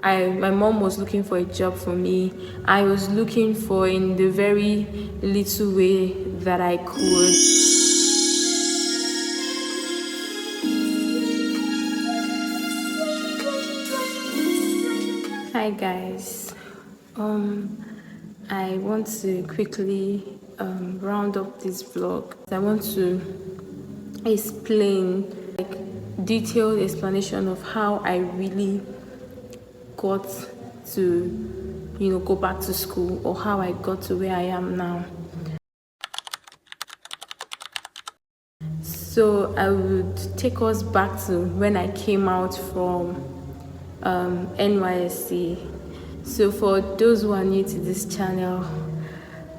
my mom was looking for a job for me. I was looking for in the very little way that I could. Hi guys, I want to quickly round up this vlog. I want to explain, detailed explanation of how I really got to, go back to school, or how I got to where I am now. So I would take us back to when I came out from NYSC. So for those who are new to this channel,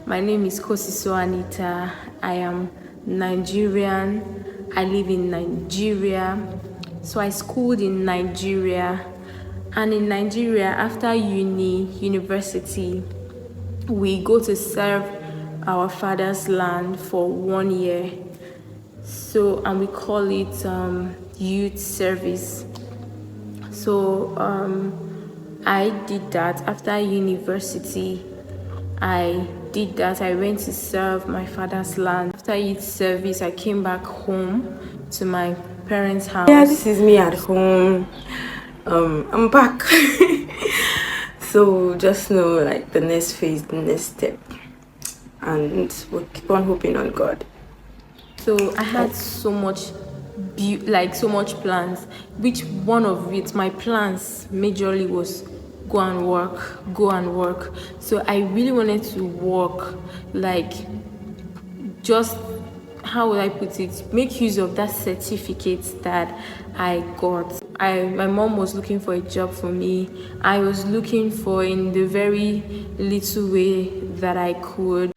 my name is Kosiso Anita. I am Nigerian. I live in Nigeria. So I schooled in Nigeria, and in Nigeria, after university, we go to serve our father's land for 1 year. So, and we call it youth service. So I did that after university. I did that. I went to serve my father's land. After youth service, I came back home to my parents' house. Yeah, this is me at home. I'm back. So just know, like, the next phase, the next step, and we'll keep on hoping on God. So I had so much plans, which one of it, my plans majorly was go and work. So I really wanted to work, like, just, how would I put it, make use of that certificate that I got. My mom was looking for a job for me. I was looking for in the very little way that I could.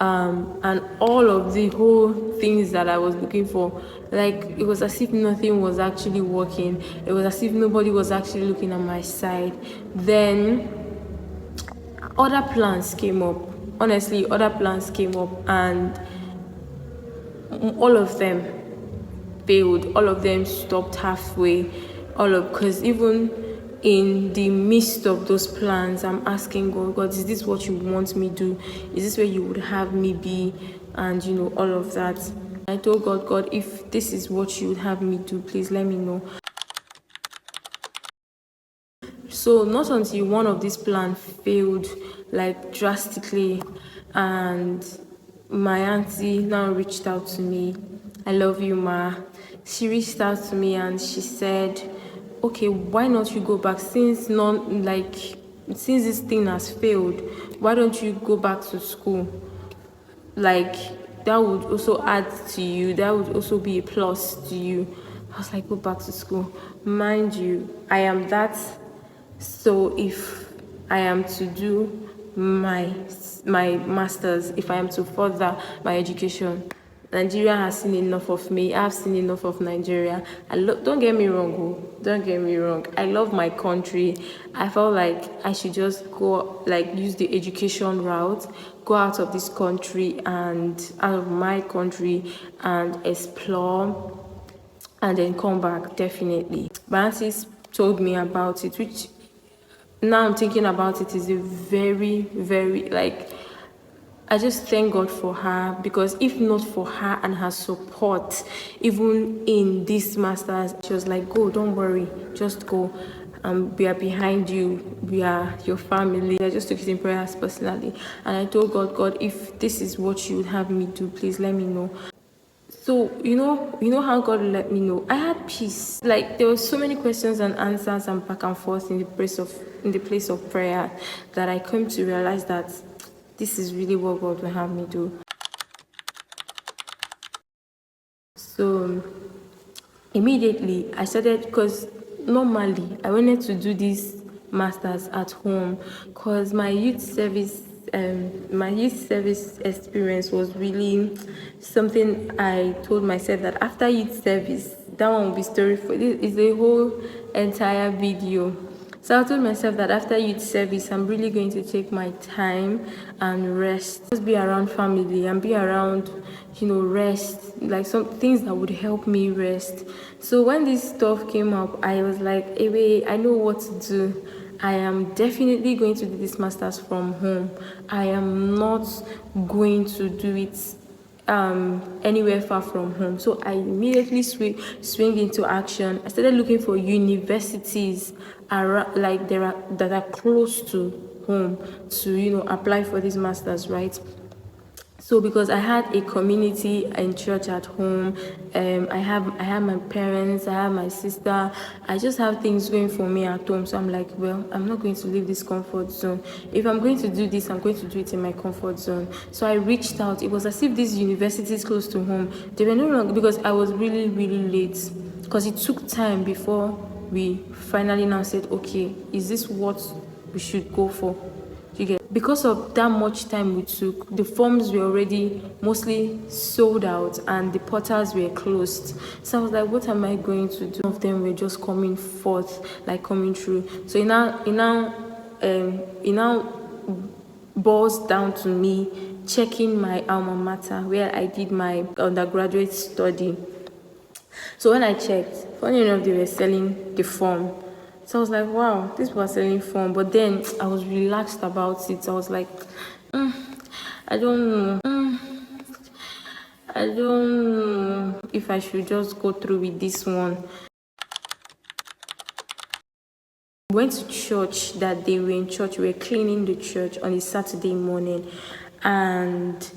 And all of the whole things that I was looking for, like, it was as if nothing was actually working. It was as if nobody was actually looking at my side. Then other plans came up. Honestly, other plans came up, and all of them failed. All of them stopped halfway. Because even in the midst of those plans, I'm asking God, is this what you want me to do? Is this where you would have me be? And all of that. I told God, if this is what you would have me do, please let me know. So not until one of these plans failed, like, drastically, and my auntie now reached out to me. I love you, ma. She reached out to me and she said, okay, why not you go back, since this thing has failed, why don't you go back to school? Like, that would also add to you, that would also be a plus to you. I was like, go back to school. Mind you, I am that. So if I am to do my master's, if I am to further my education, Nigeria has seen enough of me. I've seen enough of Nigeria. Don't get me wrong. Don't get me wrong. I love my country. I felt like I should just go, like, use the education route, go out of this country and out of my country and explore, and then come back, definitely. My aunties told me about it, which now I'm thinking about it, is a very, very, like, I just thank God for her, because if not for her and her support, even in this master's, she was like, go, don't worry, just go. We are behind you. We are your family. I just took it in prayers personally, and I told God, if this is what you would have me do, please let me know. So you know how God let me know. I had peace. Like, there were so many questions and answers and back and forth in the place of prayer, that I came to realize that this is really what God will have me do. So immediately I started, because normally I wanted to do this master's at home, because my youth service experience was really something I told myself that after youth service, that one will be story for this. Is a whole entire video. So I told myself that after youth service, I'm really going to take my time and rest. Just be around family and be around, rest, like some things that would help me rest. So when this stuff came up, I was like, hey, wait, I know what to do. I am definitely going to do this master's from home. I am not going to do it anywhere far from home. So I immediately swing into action. I started looking for universities around, like that are close to home to apply for this masters, right? So because I had a community in church at home, I have my parents, I have my sister, I just have things going for me at home. So I'm like, well, I'm not going to leave this comfort zone. If I'm going to do this, I'm going to do it in my comfort zone. So I reached out. It was as if these universities close to home, they were no longer, because I was really, really late. Because it took time before we finally now said, okay, is this what we should go for? Because of that much time we took, the forms were already mostly sold out and the portals were closed. So I was like, what am I going to do? Some of them were just coming forth, like coming through. So it now boils down to me checking my alma mater where I did my undergraduate study. So when I checked, funny enough, they were selling the form. So I was like, wow, this was selling form. But then I was relaxed about it. I was like, I don't know. I don't know if I should just go through with this one. We went to church that day. We were in church. We were cleaning the church on a Saturday morning. And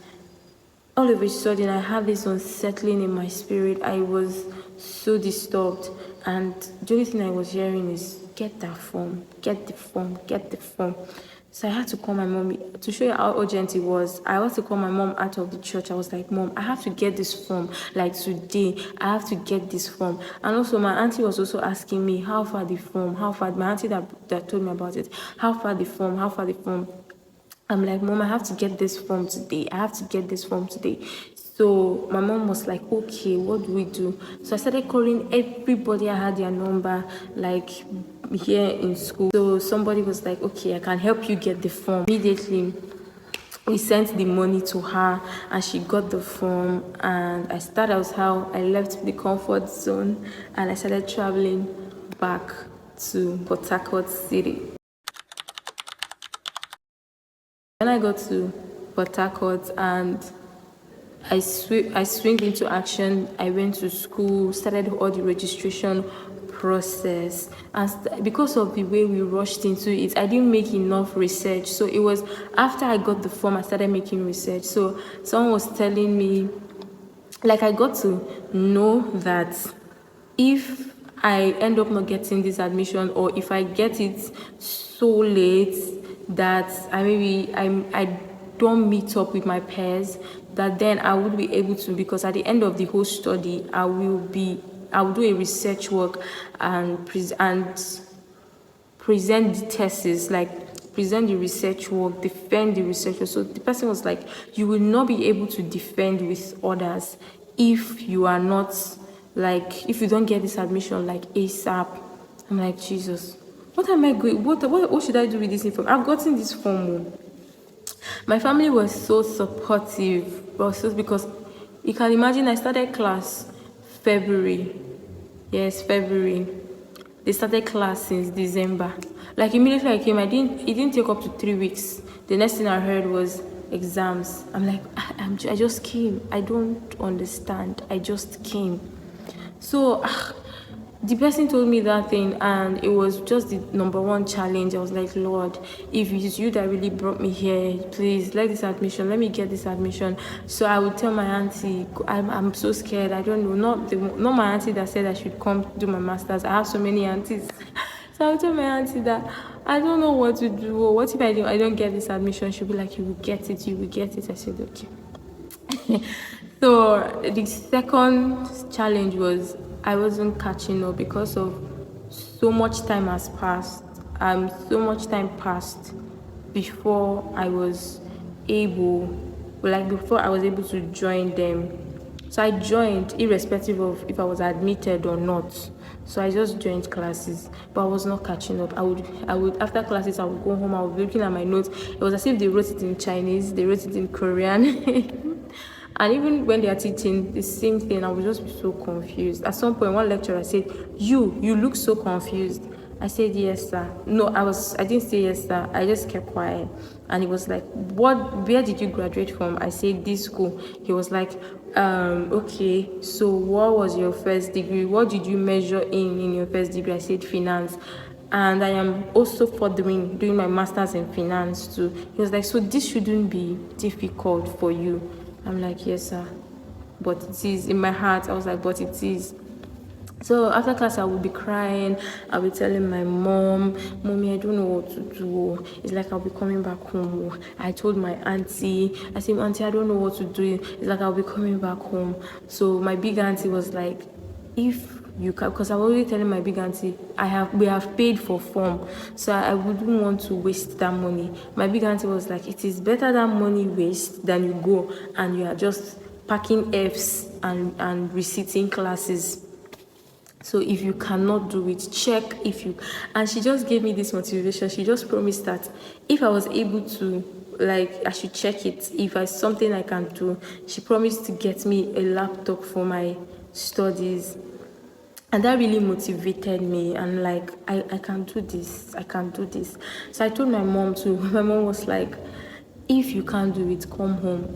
all of a sudden, I had this unsettling in my spirit. I was so disturbed. And the only thing I was hearing is, get that form, get the form, get the form. So I had to call my mom to show you how urgent it was. I had to call my mom out of the church. I was like, Mom, I have to get this form. Like today, I have to get this form. And also my auntie was also asking me, how far the form, how far, my auntie that told me about it, how far the form, how far the form. I'm like, Mom, I have to get this form today. I have to get this form today. So my mom was like, okay, what do we do? So I started calling everybody. I had their number, like here in school. So somebody was like, okay, I can help you get the form. Immediately, we sent the money to her and she got the form. And that was how I left the comfort zone and I started traveling back to Port Harcourt City. When I got to Port Harcourt and I swung into action. I went to school, started all the registration process, and because of the way we rushed into it, I didn't make enough research. So it was after I got the form, I started making research. So someone was telling me, like, I got to know that if I end up not getting this admission, or if I get it so late that I don't meet up with my peers, that then I would be able to, because at the end of the whole study, I will do a research work and present the thesis, like present the research work, defend the research work. So the person was like, you will not be able to defend with others if you are not, like, if you don't get this admission like ASAP. I'm like, Jesus, what am I going, what should I do with this information? I've gotten this form. My family was so supportive, because you can imagine I started class February. Yes, February. They started class since December. Like immediately I came, it didn't take up to 3 weeks. The next thing I heard was exams. I'm like, I just came. I don't understand. I just came. So the person told me that thing, and it was just the number one challenge. I was like, Lord, if it's you that really brought me here, please let me get this admission. So I would tell my auntie, I'm so scared. I don't know, not my auntie that said I should come do my master's. I have so many aunties. So I would tell my auntie that I don't know what to do. What if I don't get this admission? She'll be like, you will get it. I said, okay. So the second challenge was I wasn't catching up because of so much time has passed. So much time passed before I was able to join them. So I joined irrespective of if I was admitted or not. So I just joined classes, but I was not catching up. I would after classes I would go home. I would be looking at my notes. It was as if they wrote it in Chinese, they wrote it in Korean. And even when they are teaching the same thing, I would just be so confused. At some point, one lecturer said, you look so confused." I said, "Yes, sir." No, I didn't say yes, sir. I just kept quiet. And he was like, where did you graduate from? I said, "This school." He was like, "Okay, so what was your first degree? What did you major in your first degree?" I said, "Finance." And I am also furthering doing my master's in finance too. He was like, "So this shouldn't be difficult for you." I'm like, "Yes, sir." But it is in my heart. I was like, "But it is." So after class, I would be crying. I'll be telling my mom, "Mommy, I don't know what to do. It's like I'll be coming back home." I told my auntie, I said, "Auntie, I don't know what to do. It's like I'll be coming back home." So my big auntie was like, "If you can," because I was already telling my big auntie, we have paid for form, so I wouldn't want to waste that money. My big auntie was like, "It is better that money waste than you go and you are just packing F's and receipting classes. So if you cannot do it, check if you." And she just gave me this motivation. She just promised that if I was able to, like, I should check it. If it's something I can do, she promised to get me a laptop for my studies. And that really motivated me. And like, I can do this. I can do this. So I told my mom too. My mom was like, "If you can't do it, come home."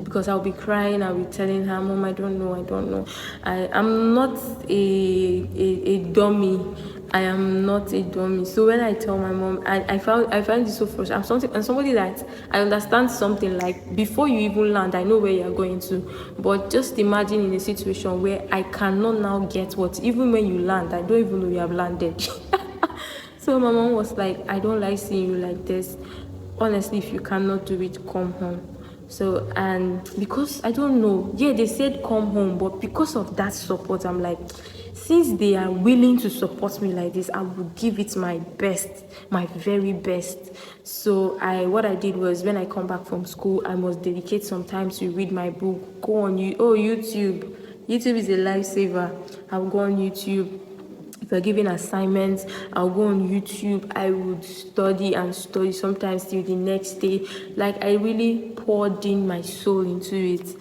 Because I'll be crying. I'll be telling her, "Mom, I don't know. I don't know. I'm not a dummy. I am not a dummy." So when I tell my mom, I find it so frustrating. I'm somebody that I understand something, like before you even land, I know where you're going to. But just imagine in a situation where I cannot now get what, even when you land, I don't even know you have landed. So my mom was like, "I don't like seeing you like this. Honestly, if you cannot do it, come home." So, and because I don't know, yeah, they said come home, but because of that support, I'm like, since they are willing to support me like this, I will give it my best, my very best. So what I did was, when I come back from school, I must dedicate some time to read my book, go on YouTube. YouTube is a lifesaver. I'll go on YouTube. If you're giving assignments, I'll go on YouTube. I would study and study, sometimes till the next day. Like, I really poured in my soul into it.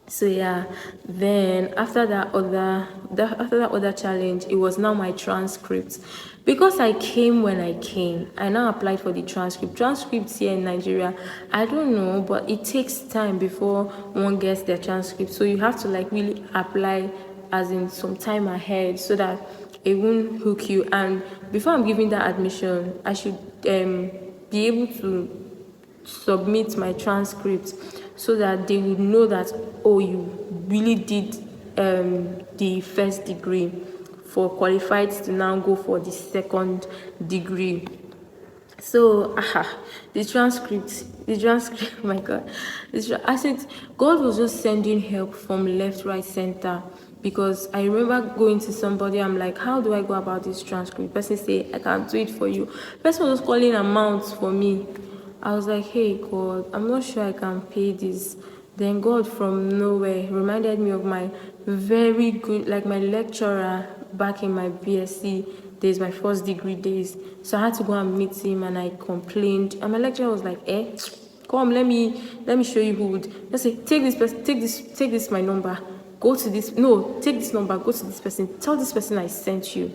So yeah, then after that other challenge, it was now my transcript. Because I came when I came, I now applied for the transcript. Transcripts here in Nigeria, I don't know, but it takes time before one gets their transcript. So you have to like really apply as in some time ahead, so that it won't hook you. And before I'm giving that admission, I should be able to submit my transcript, so that they would know that, oh, you really did the first degree, for qualified to now go for the second degree. So the transcript, oh my God, I said God was just sending help from left, right, center. Because I remember going to somebody, I'm like, "How do I go about this transcript?" Person say, "I can do it for you." Person was calling amounts for me. I was like, "Hey God, I'm not sure I can pay this." Then God from nowhere reminded me of my very good, like my lecturer back in my BSc days, my first degree days. So I had to go and meet him, and I complained. And my lecturer was like, come, let me show you who would. Let's say, take this person, take this my number. Go to this, no, take this number, go to this person, tell this person I sent you.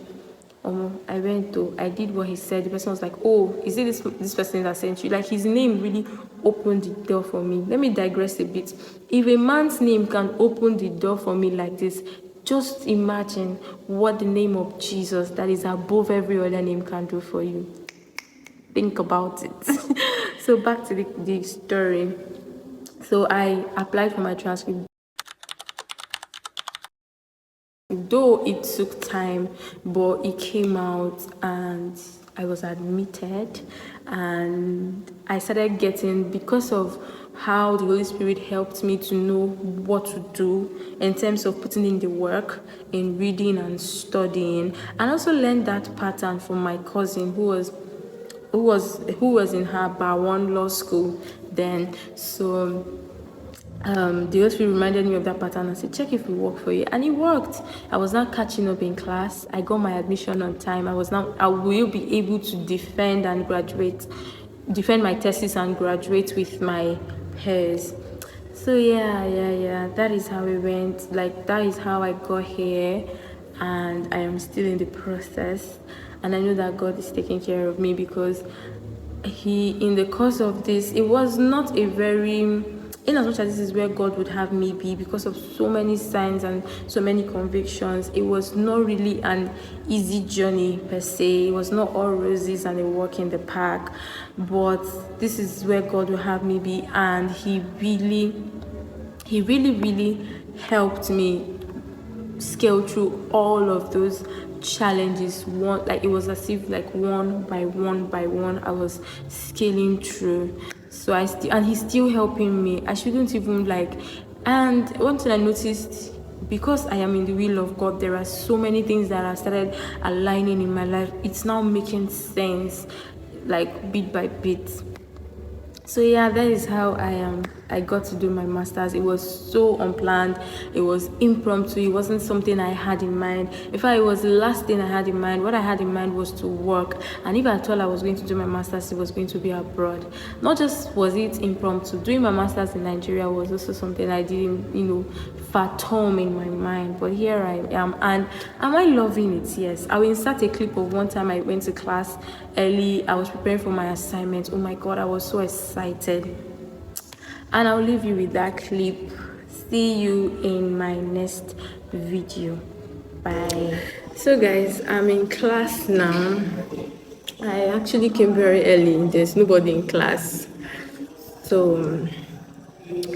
I went to, I did what he said. The person was like, "Oh, is it this person that sent you?" Like, his name really opened the door for me. Let me digress a bit. If a man's name can open the door for me like this, just imagine what the name of Jesus, that is above every other name, can do for you. Think about it. So back to the story. So I applied for my transcript. Though it took time, but it came out, and I was admitted, and I started getting, because of how the Holy Spirit helped me to know what to do in terms of putting in the work in reading and studying, and also learned that pattern from my cousin who was in her bar one law school then. So the Holy Spirit reminded me of that pattern and said, check if it worked for you. And it worked. I was not catching up in class. I got my admission on time. I will be able to defend my thesis and graduate with my peers. So yeah. That is how it went. Like, that is how I got here. And I am still in the process. And I know that God is taking care of me, because in the course of this, it was not a very, in as much as this is where God would have me be, because of so many signs and so many convictions, it was not really an easy journey per se. It was not all roses and a walk in the park, but this is where God will have me be, and He really helped me scale through all of those challenges. It was as if, like, one by one I was scaling through. So and He's still helping me. I shouldn't even and one thing I noticed, because I am in the will of God, there are so many things that have started aligning in my life. It's now making sense, like, bit by bit. So yeah, that is how I got to do my master's. It was so unplanned. It was impromptu. It wasn't something I had in mind. In fact, it was the last thing I had in mind. What I had in mind was to work. And if at all I was going to do my master's, it was going to be abroad. Not just was it impromptu. Doing my master's in Nigeria was also something I didn't, fathom in my mind. But here I am. And am I loving it? Yes. I will insert a clip of one time I went to class early. I was preparing for my assignment. Oh my God, I was so excited. And I'll leave you with that clip. See you in my next video. Bye. So guys, I'm in class now. I actually came very early. There's nobody in class. So,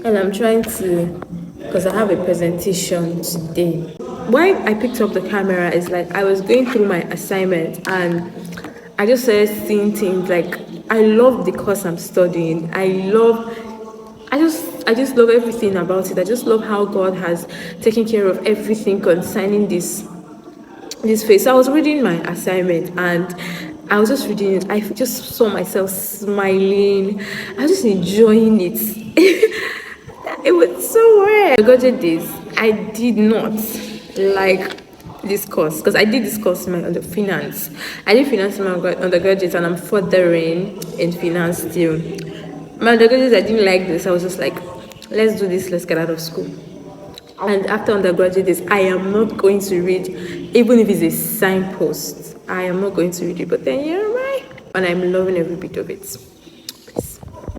and I'm trying to, because I have a presentation today. Why I picked up the camera is like I was going through my assignment and I just started seeing things like, I love the course I'm studying. I just love everything about it. I just love how God has taken care of everything concerning this phase. So I was reading my assignment and I was just reading it. I just saw myself smiling. I was just enjoying it. It was so weird. I got this. I did not like this course, because I did this course in my finance. I did finance in my undergraduate, and I'm furthering in finance still. My undergraduate, I didn't like this. I was just like, let's do this, let's get out of school. And after undergraduate days, I am not going to read, even if it's a signpost. I am not going to read it. But then, right? And I'm loving every bit of it.